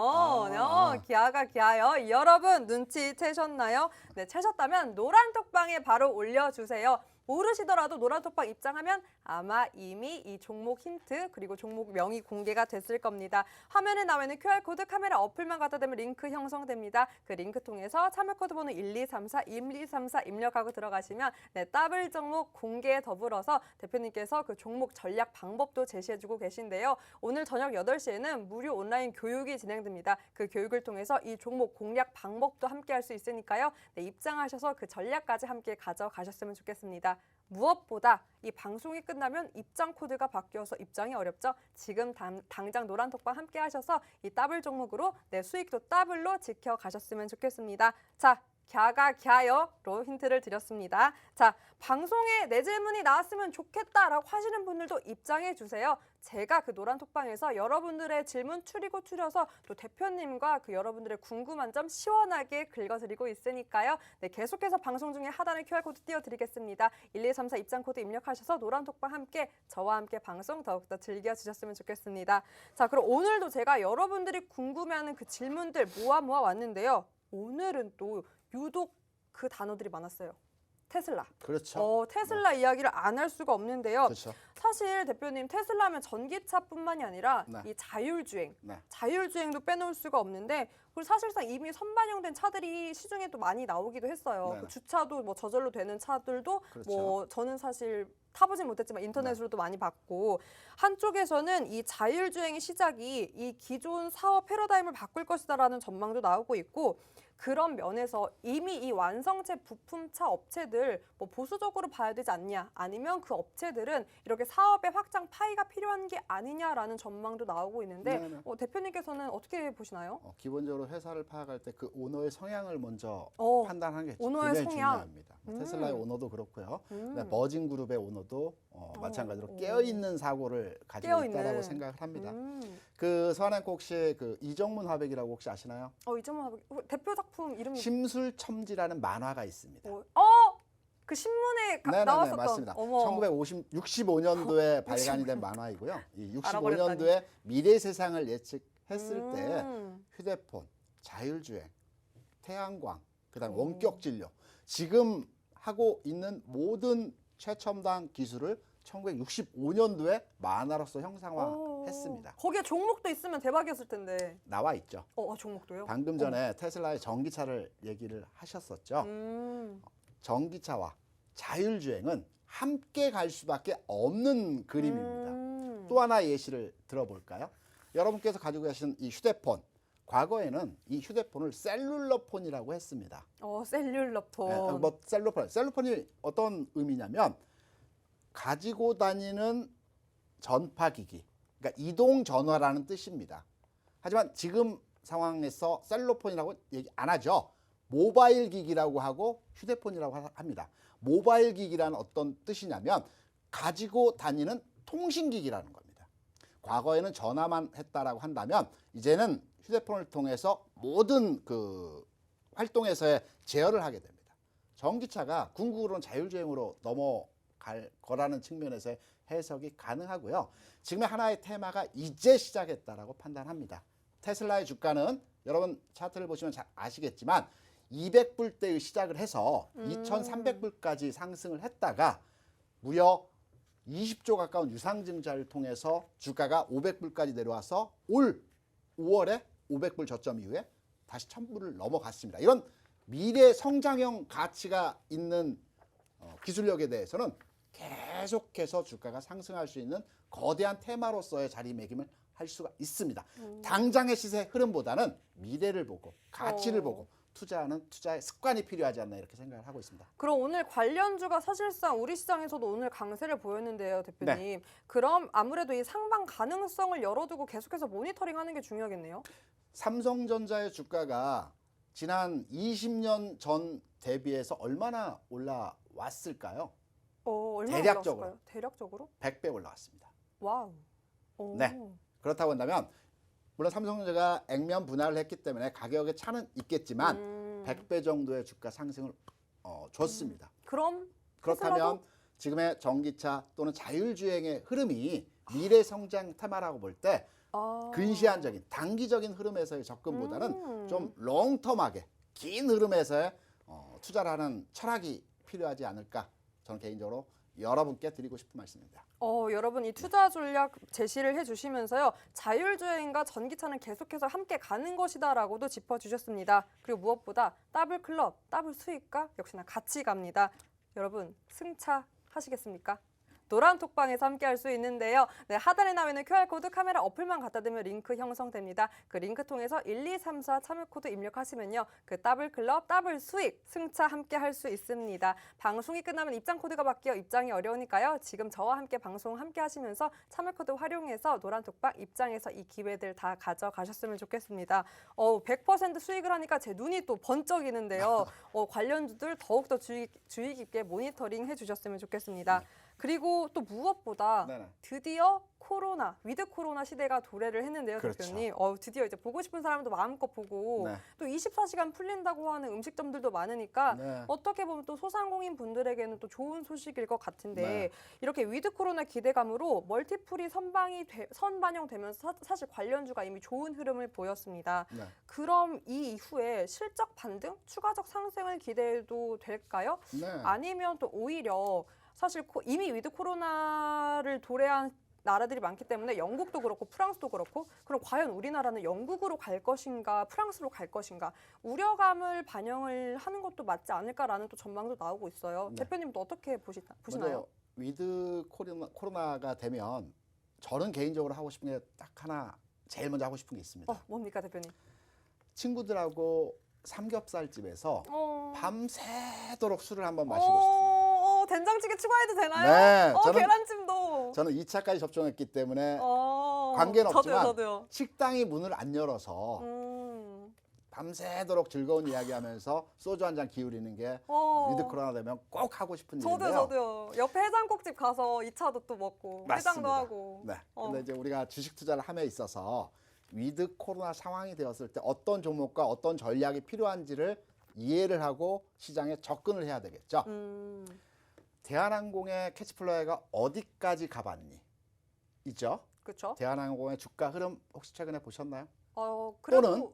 기아가 기아요. 여러분 눈치채셨나요? 네, 채셨다면 노란 톡방에 바로 올려주세요. 모르시더라도 노란 톡방 입장하면 아마 이미 이 종목 힌트 그리고 종목명이 공개가 됐을 겁니다. 화면에 나와 있는 QR코드 카메라 어플만 갖다 대면 링크 형성됩니다. 그 링크 통해서 참여코드 번호 1234 입력하고 들어가시면 네, 더블 종목 공개에 더불어서 대표님께서 그 종목 전략 방법도 제시해주고 계신데요. 오늘 저녁 8시에는 무료 온라인 교육이 진행됩니다. 그 교육을 통해서 이 종목 공략 방법도 함께 할 수 있으니까요. 네, 입장하셔서 그 전략까지 함께 가져가셨으면 좋겠습니다. 무엇보다 이 방송이 끝나면 입장 코드가 바뀌어서 입장이 어렵죠. 지금 당장 노란 톡방 함께 하셔서 이 더블 종목으로 내 수익도 더블로 지켜가셨으면 좋겠습니다. 자, 갸가 갸여로 힌트를 드렸습니다. 자, 방송에 내 질문이 나왔으면 좋겠다라고 하시는 분들도 입장해 주세요. 제가 그 노란 톡방에서 여러분들의 질문 추려서 또 대표님과 그 여러분들의 궁금한 점 시원하게 긁어드리고 있으니까요. 네, 계속해서 방송 중에 하단에 QR코드 띄워드리겠습니다. 1234 입장 코드 입력하셔서 노란 톡방 함께 저와 함께 방송 더욱더 즐겨주셨으면 좋겠습니다. 자, 그럼 오늘도 제가 여러분들이 궁금해하는 그 질문들 모아 왔는데요. 오늘은 또 유독 그 단어들이 많았어요. 테슬라. 그렇죠. 테슬라 이야기를 안 할 수가 없는데요. 그렇죠. 사실 대표님 테슬라면 전기차뿐만이 아니라 네. 이 자율주행, 네. 자율주행도 빼놓을 수가 없는데 그리고 사실상 이미 선반영된 차들이 시중에 또 많이 나오기도 했어요. 네. 그 주차도 뭐 저절로 되는 차들도 그렇죠. 뭐 저는 사실 타보진 못했지만 인터넷으로도 많이 봤고 한쪽에서는 이 자율주행의 시작이 이 기존 사업 패러다임을 바꿀 것이다라는 전망도 나오고 있고 그런 면에서 이미 이 완성체 부품차 업체들 뭐 보수적으로 봐야 되지 않냐 아니면 그 업체들은 이렇게 사업의 확장 파이가 필요한 게 아니냐라는 전망도 나오고 있는데 네네. 대표님께서는 어떻게 보시나요? 기본적으로 회사를 파악할 때 그 오너의 성향을 먼저 판단하는 게 오너의 굉장히 성향. 중요합니다. 테슬라의 오너도 그렇고요. 머진 그룹의 오너도 마찬가지로 오. 깨어있는 사고를 가지고 있다라고 생각을 합니다. 그 서한앵커 혹시 그 이정문 화백이라고 혹시 아시나요? 이정문 대표 작품 이름이 심술첨지라는 만화가 있습니다. 그 신문에 네네네, 나왔었던 맞습니다. 어머. 1965년도에 발간이 된 만화이고요. 이 알아버렸다니. 65년도에 미래 세상을 예측했을 때 휴대폰, 자율주행, 태양광, 그다음 원격 진료 지금 하고 있는 모든 최첨단 기술을 1965년도에 만화로서 형상화했습니다. 거기에 종목도 있으면 대박이었을 텐데. 나와 있죠. 종목도요? 방금 전에 테슬라의 전기차를 얘기를 하셨었죠. 전기차와 자율주행은 함께 갈 수밖에 없는 그림입니다. 또 하나의 예시를 들어볼까요? 여러분께서 가지고 계신 이 휴대폰, 과거에는 이 휴대폰을 셀룰러폰이라고 했습니다. 셀룰러폰. 셀룰폰이 어떤 의미냐면 가지고 다니는 전파기기, 그러니까 이동 전화라는 뜻입니다. 하지만 지금 상황에서 셀룰폰이라고 얘기 안 하죠. 모바일 기기라고 하고 휴대폰이라고 합니다. 모바일 기기라는 어떤 뜻이냐면 가지고 다니는 통신기기라는 겁니다. 과거에는 전화만 했다라고 한다면 이제는 휴대폰을 통해서 모든 그 활동에서의 제어를 하게 됩니다. 전기차가 궁극으로는 자율주행으로 넘어갈 거라는 측면에서의 해석이 가능하고요. 지금의 하나의 테마가 이제 시작했다라고 판단합니다. 테슬라의 주가는 여러분 차트를 보시면 잘 아시겠지만 200불대의 시작을 해서 2,300불까지 상승을 했다가 무려 20조 가까운 유상증자를 통해서 주가가 500불까지 내려와서 올 5월에 500불 저점 이후에 다시 1,000불을 넘어갔습니다. 이런 미래 성장형 가치가 있는 기술력에 대해서는 계속해서 주가가 상승할 수 있는 거대한 테마로서의 자리매김을 할 수가 있습니다. 당장의 시세 흐름보다는 미래를 보고 가치를 보고 투자하는 투자의 습관이 필요하지 않나 이렇게 생각을 하고 있습니다. 그럼 오늘 관련주가 사실상 우리 시장에서도 오늘 강세를 보였는데요, 대표님. 네. 그럼 아무래도 이 상방 가능성을 열어두고 계속해서 모니터링하는 게 중요하겠네요. 삼성전자의 주가가 지난 20년 전 대비해서 얼마나 올라왔을까요? 얼마나 대략적으로. 올랐을까요? 대략적으로? 100배 올라왔습니다. 와우. 오. 네. 그렇다고 한다면 물론 삼성전자가 액면 분할을 했기 때문에 가격의 차는 있겠지만 100배 정도의 주가 상승을 줬습니다. 그럼 그렇다면 테슬라도? 지금의 전기차 또는 자율주행의 흐름이 미래 성장 테마라고 볼 때 아. 근시안적인 단기적인 흐름에서의 접근보다는 좀 롱텀하게 긴 흐름에서의 투자를 하는 철학이 필요하지 않을까 저는 개인적으로 여러분께 드리고 싶은 말씀입니다. 여러분 이 투자 전략 제시를 해주시면서요. 자율주행과 전기차는 계속해서 함께 가는 것이다라고도 짚어주셨습니다. 그리고 무엇보다 더블 클럽, 더블 수익과 역시나 같이 갑니다. 여러분 승차하시겠습니까? 노란 톡방에서 함께 할 수 있는데요. 네, 하단에 나와 있는 QR코드 카메라 어플만 갖다 대면 링크 형성됩니다. 그 링크 통해서 1234 참여 코드 입력하시면요. 그 더블 클럽, 더블 수익, 승차 함께 할 수 있습니다. 방송이 끝나면 입장 코드가 바뀌어 입장이 어려우니까요. 지금 저와 함께 방송 함께 하시면서 참여 코드 활용해서 노란 톡방 입장에서 이 기회들 다 가져가셨으면 좋겠습니다. 100% 수익을 하니까 제 눈이 또 번쩍이는데요. 관련주들 더욱더 주의 깊게 모니터링 해주셨으면 좋겠습니다. 그리고 또 무엇보다 네네. 드디어 코로나, 위드 코로나 시대가 도래를 했는데요, 그렇죠. 대표님. 드디어 이제 보고 싶은 사람도 마음껏 보고 네. 또 24시간 풀린다고 하는 음식점들도 많으니까 네. 어떻게 보면 또 소상공인 분들에게는 또 좋은 소식일 것 같은데 네. 이렇게 위드 코로나 기대감으로 멀티플이 선반영되면서 사실 관련주가 이미 좋은 흐름을 보였습니다. 네. 그럼 이 이후에 실적 반등, 추가적 상승을 기대해도 될까요? 네. 아니면 또 오히려 사실 이미 위드 코로나를 도래한 나라들이 많기 때문에 영국도 그렇고 프랑스도 그렇고 그럼 과연 우리나라는 영국으로 갈 것인가 프랑스로 갈 것인가 우려감을 반영을 하는 것도 맞지 않을까라는 또 전망도 나오고 있어요. 네. 대표님도 어떻게 보시나요? 먼저 위드 코로나가 되면 저는 개인적으로 하고 싶은 게 딱 하나 제일 먼저 하고 싶은 게 있습니다. 뭡니까 대표님? 친구들하고 삼겹살집에서 어... 밤새도록 술을 한번 마시고 싶습니다. 된장찌개 추가해도 되나요? 네, 계란찜도. 저는 2차까지 접종했기 때문에 어... 관계는 없지만 저도요. 식당이 문을 안 열어서 밤새도록 즐거운 이야기하면서 소주 한 잔 기울이는 게 위드 코로나 되면 꼭 하고 싶은 일인데요. 저도요. 옆에 해장국집 가서 2차도 또 먹고 맞습니다. 해장도 하고. 네. 근데 이제 우리가 주식 투자를 함에 있어서 위드 코로나 상황이 되었을 때 어떤 종목과 어떤 전략이 필요한지를 이해를 하고 시장에 접근을 해야 되겠죠. 대한항공의 캐치플라이가 어디까지 가봤니? 있죠? 그렇죠. 대한항공의 주가 흐름 혹시 최근에 보셨나요? 그래도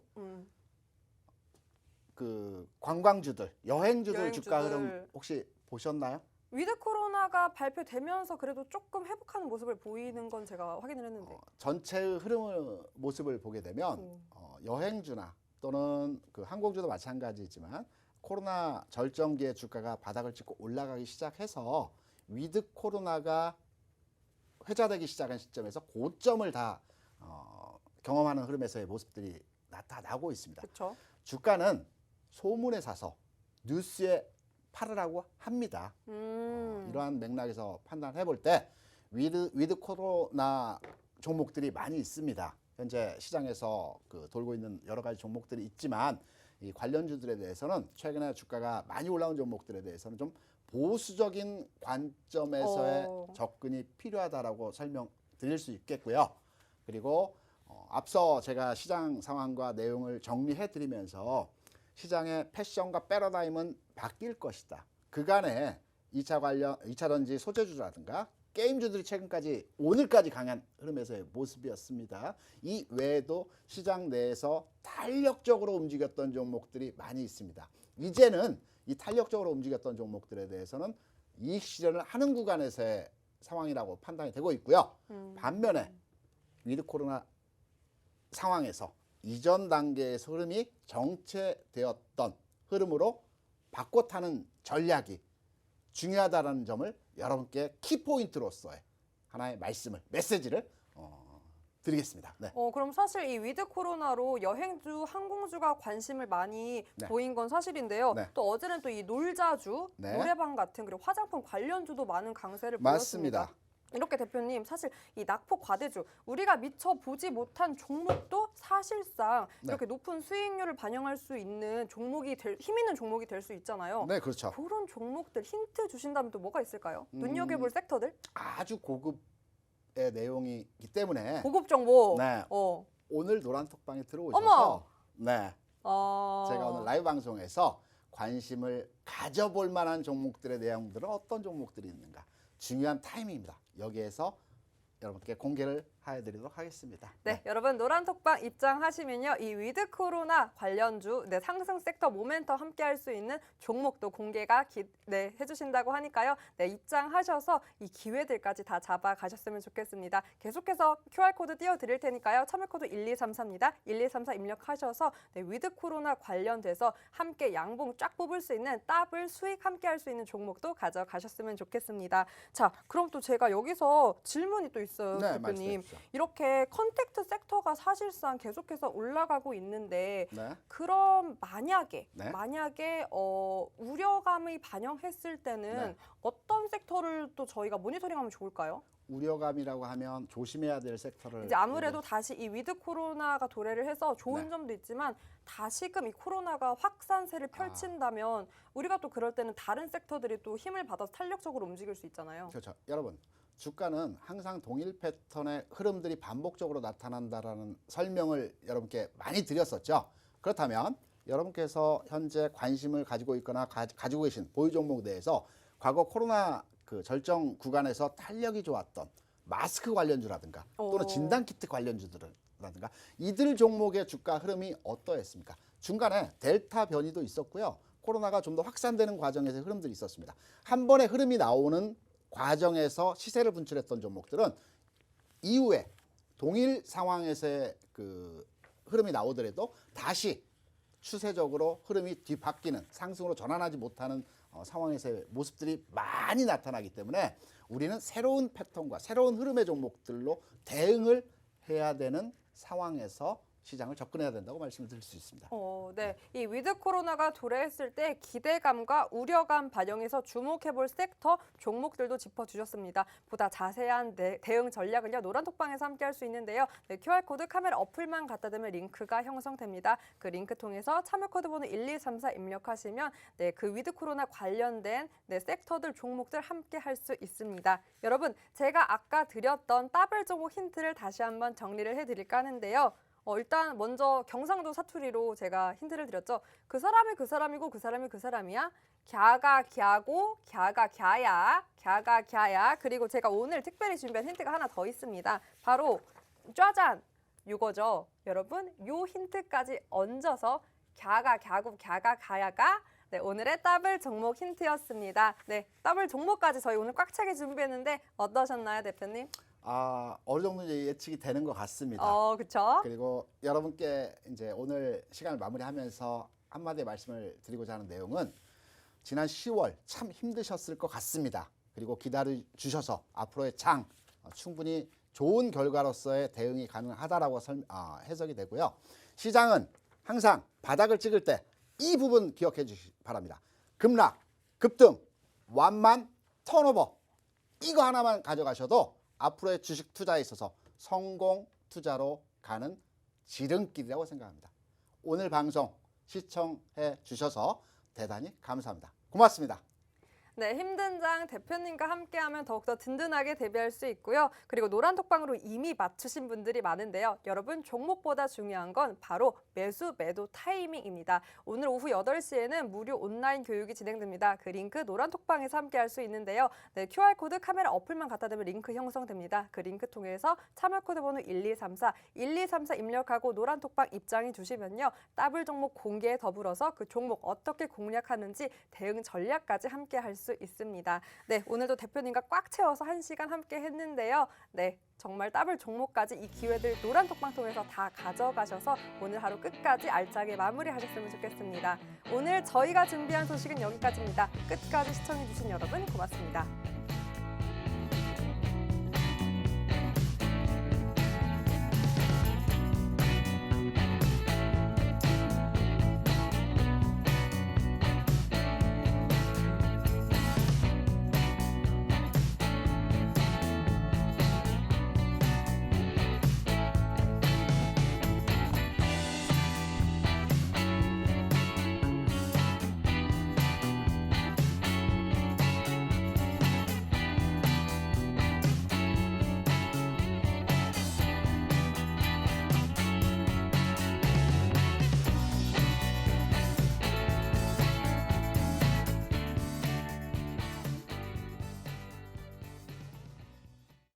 그 관광주들, 여행주들 주가 흐름 혹시 보셨나요? 위드 코로나가 발표되면서 그래도 조금 회복하는 모습을 보이는 건 제가 확인을 했는데. 전체의 흐름을 모습을 보게 되면 여행주나 또는 그 항공주도 마찬가지지만 코로나 절정기의 주가가 바닥을 찍고 올라가기 시작해서 위드 코로나가 회자되기 시작한 시점에서 고점을 다 경험하는 흐름에서의 모습들이 나타나고 있습니다. 그렇죠. 주가는 소문에 사서 뉴스에 팔으라고 합니다. 이러한 맥락에서 판단해 볼 때 위드 코로나 종목들이 많이 있습니다. 현재 시장에서 돌고 있는 여러 가지 종목들이 있지만 이 관련주들에 대해서는 최근에 주가가 많이 올라온 종목들에 대해서는 좀 보수적인 관점에서의 접근이 필요하다라고 설명드릴 수 있겠고요. 그리고 앞서 제가 시장 상황과 내용을 정리해 드리면서 시장의 패션과 패러다임은 바뀔 것이다. 그간에 2차 전지 소재주라든가 게임주들이 최근까지 오늘까지 강한 흐름에서의 모습이었습니다. 이 외에도 시장 내에서 탄력적으로 움직였던 종목들이 많이 있습니다. 이제는 이 탄력적으로 움직였던 종목들에 대해서는 이익 실현을 하는 구간에서의 상황이라고 판단이 되고 있고요. 반면에 위드 코로나 상황에서 이전 단계의 흐름이 정체되었던 흐름으로 바꿔 타는 전략이 중요하다는 점을 여러분께 키포인트로서의 하나의 메시지를 드리겠습니다. 네. 그럼 사실 이 위드 코로나로 여행주, 항공주가 관심을 많이 네. 보인 건 사실인데요. 네. 또 어제는 또 이 놀자주, 네. 노래방 같은 그리고 화장품 관련주도 많은 강세를 맞습니다. 보였습니다. 이렇게 대표님 사실 이 낙폭 과대주 우리가 미처 보지 못한 종목도 사실상 네. 이렇게 높은 수익률을 반영할 수 있는 종목이 힘 있는 종목이 될 수 있잖아요. 네, 그렇죠. 그런 종목들 힌트 주신다면 또 뭐가 있을까요? 눈여겨볼 섹터들? 아주 고급의 내용이기 때문에 고급 정보. 네. 어. 오늘 노란톡방에 들어오셔서 어머! 네. 제가 오늘 라이브 방송에서 관심을 가져볼 만한 종목들의 내용들은 어떤 종목들이 있는가 중요한 타이밍입니다. 여기에서 여러분께 공개를 해드리도록 하겠습니다. 네, 여러분 노란톡방 입장하시면요. 이 위드 코로나 관련주 상승 섹터 모멘텀 함께 할 수 있는 종목도 공개가 해주신다고 하니까요. 네, 입장하셔서 이 기회들까지 다 잡아가셨으면 좋겠습니다. 계속해서 QR코드 띄워드릴 테니까요. 참여코드 1234입니다. 1234 입력하셔서 위드 코로나 관련돼서 함께 양봉 쫙 뽑을 수 있는 더블 수익 함께 할 수 있는 종목도 가져가셨으면 좋겠습니다. 자, 그럼 또 제가 여기서 질문이 또 있어요. 네, 대표님. 말씀해 주십시오. 이렇게 컨택트 섹터가 사실상 계속해서 올라가고 있는데 네. 그럼 만약에 우려감이 반영했을 때는 네. 어떤 섹터를 또 저희가 모니터링하면 좋을까요? 우려감이라고 하면 조심해야 될 섹터를 이제 아무래도 다시 이 위드 코로나가 도래를 해서 좋은 네. 점도 있지만 다시금 이 코로나가 확산세를 펼친다면 우리가 또 그럴 때는 다른 섹터들이 또 힘을 받아서 탄력적으로 움직일 수 있잖아요. 그렇죠. 여러분, 주가는 항상 동일 패턴의 흐름들이 반복적으로 나타난다라는 설명을 여러분께 많이 드렸었죠. 그렇다면 여러분께서 현재 관심을 가지고 있거나 가지고 계신 보유 종목 내에서 과거 코로나 그 절정 구간에서 탄력이 좋았던 마스크 관련주라든가 또는 진단키트 관련주들라든가 이들 종목의 주가 흐름이 어떠했습니까? 중간에 델타 변이도 있었고요. 코로나가 좀 더 확산되는 과정에서 흐름들이 있었습니다. 한 번의 흐름이 나오는 과정에서 시세를 분출했던 종목들은 이후에 동일 상황에서의 그 흐름이 나오더라도 다시 추세적으로 흐름이 뒤바뀌는 상승으로 전환하지 못하는 상황에서의 모습들이 많이 나타나기 때문에 우리는 새로운 패턴과 새로운 흐름의 종목들로 대응을 해야 되는 상황에서 시장을 접근해야 된다고 말씀을 드릴 수 있습니다. 네. 이 위드 코로나가 도래했을 때 기대감과 우려감 반영해서 주목해볼 섹터 종목들도 짚어주셨습니다. 보다 자세한 대응 전략은요. 노란톡방에서 함께 할 수 있는데요. 네, QR코드 카메라 어플만 갖다 대면 링크가 형성됩니다. 그 링크 통해서 참여코드 번호 1234 입력하시면 그 위드 코로나 관련된 섹터들 종목들 함께 할 수 있습니다. 여러분, 제가 아까 드렸던 더블 종목 힌트를 다시 한번 정리를 해드릴까 하는데요. 일단 먼저 경상도 사투리로 제가 힌트를 드렸죠. 그 사람이 그 사람이고 그 사람이 그 사람이야. 갸가 갸고 갸가 갸야. 갸가 갸야. 그리고 제가 오늘 특별히 준비한 힌트가 하나 더 있습니다. 바로 짜잔 이거죠. 여러분, 요 힌트까지 얹어서 갸가 갸고 갸가 가야가 오늘의 더블 종목 힌트였습니다. 네, 더블 종목까지 저희 오늘 꽉 차게 준비했는데 어떠셨나요, 대표님? 어느 정도 이제 예측이 되는 것 같습니다. 그렇죠. 그리고 여러분께 이제 오늘 시간을 마무리하면서 한마디 말씀을 드리고자 하는 내용은 지난 10월 참 힘드셨을 것 같습니다. 그리고 기다려 주셔서 앞으로의 장 충분히 좋은 결과로서의 대응이 가능하다라고 해석이 되고요. 시장은 항상 바닥을 찍을 때 이 부분 기억해 주시기 바랍니다. 급락, 급등, 완만, 턴오버 이거 하나만 가져가셔도 앞으로의 주식 투자에 있어서 성공 투자로 가는 지름길이라고 생각합니다. 오늘 방송 시청해 주셔서 대단히 감사합니다. 고맙습니다. 네, 힘든 장 대표님과 함께하면 더욱더 든든하게 대비할 수 있고요. 그리고 노란톡방으로 이미 맞추신 분들이 많은데요. 여러분, 종목보다 중요한 건 바로 매수, 매도 타이밍입니다. 오늘 오후 8시에는 무료 온라인 교육이 진행됩니다. 그 링크 노란톡방에서 함께할 수 있는데요. 네, QR코드 카메라 어플만 갖다 대면 링크 형성됩니다. 그 링크 통해서 참여코드 번호 1234 입력하고 노란톡방 입장해 주시면요. 더블 종목 공개에 더불어서 그 종목 어떻게 공략하는지 대응 전략까지 함께할 수 있습니다. 네, 오늘도 대표님과 꽉 채워서 1시간 함께 했는데요. 네, 정말 더블 종목까지 이 기회들 노란톡방 통해서 다 가져가셔서 오늘 하루 끝까지 알차게 마무리하셨으면 좋겠습니다. 오늘 저희가 준비한 소식은 여기까지입니다. 끝까지 시청해주신 여러분 고맙습니다.